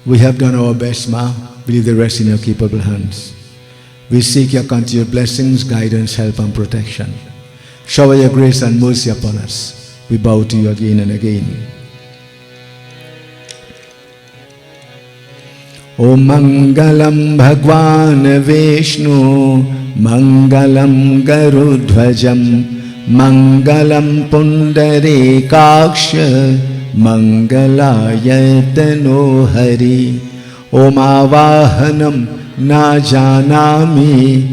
We have done our best, Ma. We leave the rest in your capable hands. We seek your continued blessings, guidance, help and protection. Shower your grace and mercy upon us. We bow to you again and again. Om Mangalam Bhagwan Vishnu, Mangalam Garudhvajam, Mangalam Pundarikaksha, Mangalayatano Hari. Om Avahanam Na Janami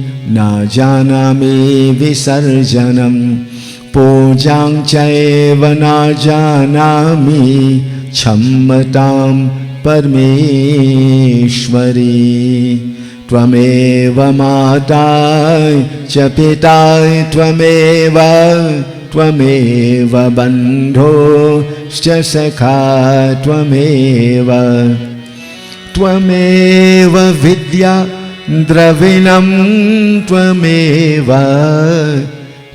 Visarjanam, Pujang Chaiva Na Janami, Chammatam Parmeshwari. Tvameva Matai cha Pitai, Tvameva Bandho scha Sakha, Tvameva Vidya Dravinam,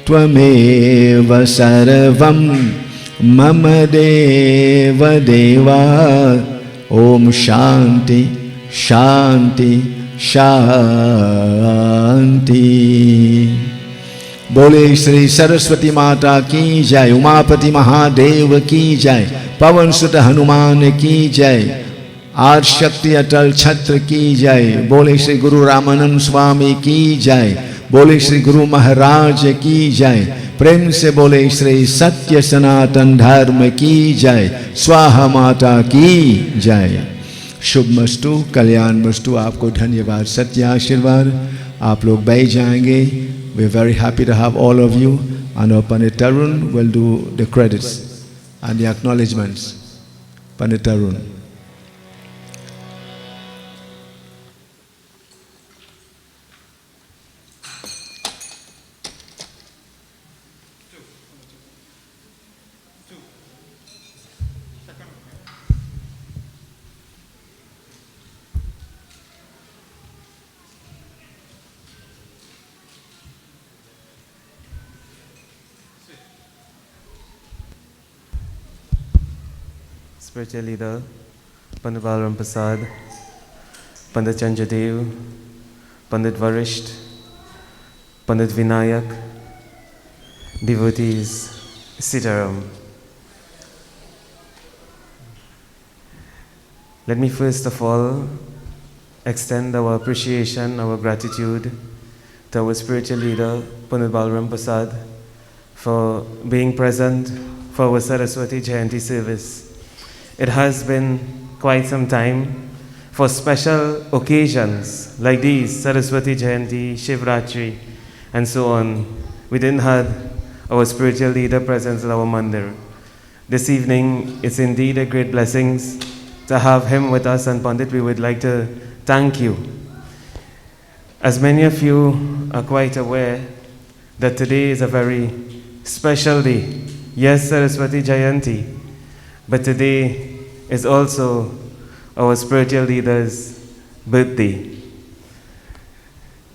Tvameva Sarvam Mama Deva Deva. Om Shanti Shanti Shanti. Bole Shri Saraswati Mata ki jai, Umapati Mahadev ki jai, Pavan Sutta Hanuman ki jai, Aad Shakti Atal Chhatra ki jai. Bole Shri Guru Ramanand Swami ki jai, Bole Shri Guru Maharaj ki jai. प्रेम से बोले श्री सत्य सनातन धर्म की जय, स्वाहा माता की जय। शुभ मस्तु, कल्याण मस्तु। आपको धन्यवाद, सत्य आशीर्वाद। आप लोग बैठ जाएंगे। We are very happy to have all of you and Pandit Tarun will do the credits and the acknowledgements. Pandit Tarun. Spiritual leader, Pandit Balram Prasad, Pandit Chandradev, Pandit Varisht, Pandit Vinayak, devotees, Sitaram. Let me first of all extend our appreciation, our gratitude to our spiritual leader, Pandit Balram Prasad, for being present for our Saraswati Jayanti service. It has been quite some time for special occasions like these, Saraswati Jayanti, Shivratri, and so on. We didn't have our spiritual leader present at our mandir. This evening, it's indeed a great blessing to have him with us, and Pandit, we would like to thank you. As many of you are quite aware that today is a very special day. Yes, Saraswati Jayanti, but today is also our spiritual leader's birthday.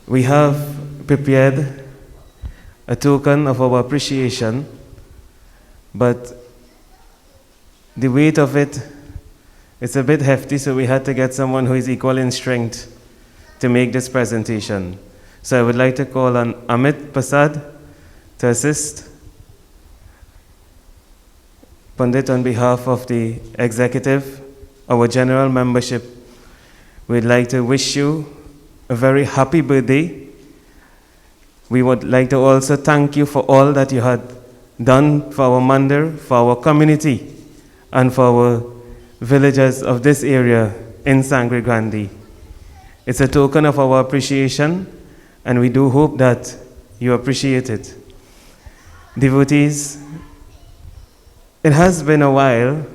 We have prepared a token of our appreciation, but the weight of it is a bit hefty, so we had to get someone who is equal in strength to make this presentation. So I would like to call on Amit Prasad to assist. Pandit, on behalf of the executive, our general membership, we'd like to wish you a very happy birthday. We would like to also thank you for all that you had done for our mandir, for our community, and for our villagers of this area in Sangre Grande. It's a token of our appreciation, and we do hope that you appreciate it. Devotees, it has been a while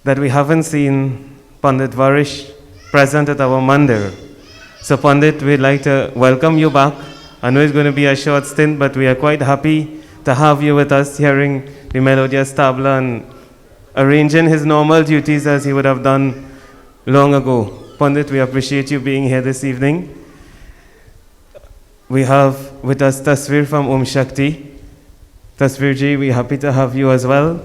that we haven't seen Pandit Varish present at our mandir. So Pandit, we'd like to welcome you back. I know it's going to be a short stint, but we are quite happy to have you with us, hearing the Melodious Tabla and arranging his normal duties as he would have done long ago. Pandit, we appreciate you being here this evening. We have with us Tasveer from Om Shakti. Tasveer ji, we're happy to have you as well.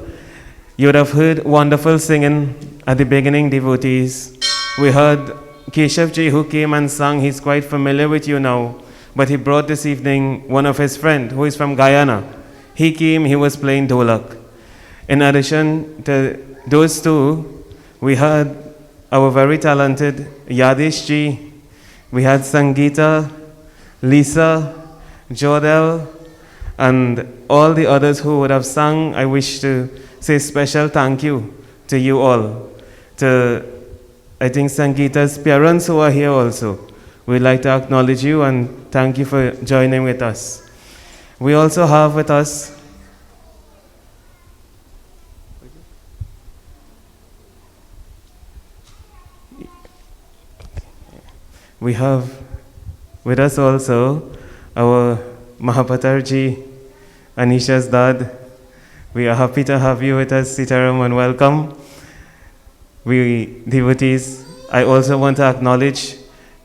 You would have heard wonderful singing at the beginning, devotees. We heard Keshav ji who came and sang. He's quite familiar with you now, but he brought this evening one of his friends who is from Guyana. He came, he was playing dholak. In addition to those two, we had our very talented Yadesh ji, we had Sangeeta, Lisa, Jodel, and all the others who would have sung. I wish to say special thank you to you all. To, I think, Sangeeta's parents who are here also. We'd like to acknowledge you and thank you for joining with us. We also have with us also our Mahapatar ji, Anisha's dad. We are happy to have you with us, Sitaram, and welcome. We devotees, I also want to acknowledge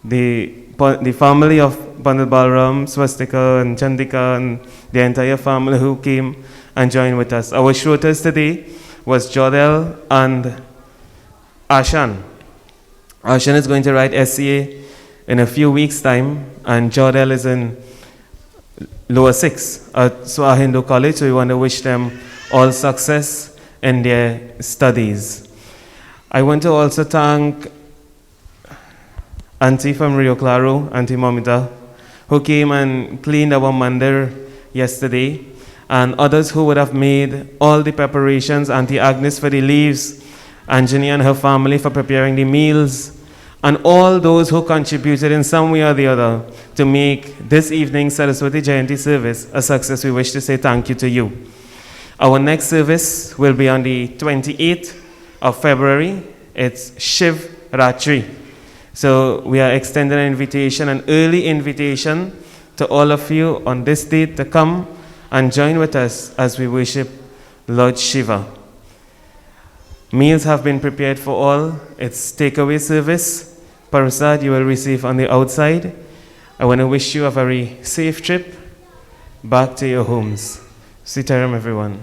the family of Pandit Balram, Swastika and Chandika and the entire family who came and joined with us. Our shrotas today was Jodel and Ashan. Ashan is going to write SCA in a few weeks' time, and Jodel is in lower 6 at Swa Hindu College, so we want to wish them all success in their studies. I want to also thank Auntie from Rio Claro, Auntie Momita, who came and cleaned our mandir yesterday, and others who would have made all the preparations, Auntie Agnes for the leaves, Anjani and her family for preparing the meals, and all those who contributed in some way or the other to make this evening's Saraswati Jayanti service a success. We wish to say thank you to you. Our next service will be on the 28th of February. It's Shiv Ratri. So we are extending an invitation, an early invitation to all of you on this date to come and join with us as we worship Lord Shiva. Meals have been prepared for all. It's takeaway service. Parasad you will receive on the outside. I want to wish you a very safe trip back to your homes. Sitaram, everyone.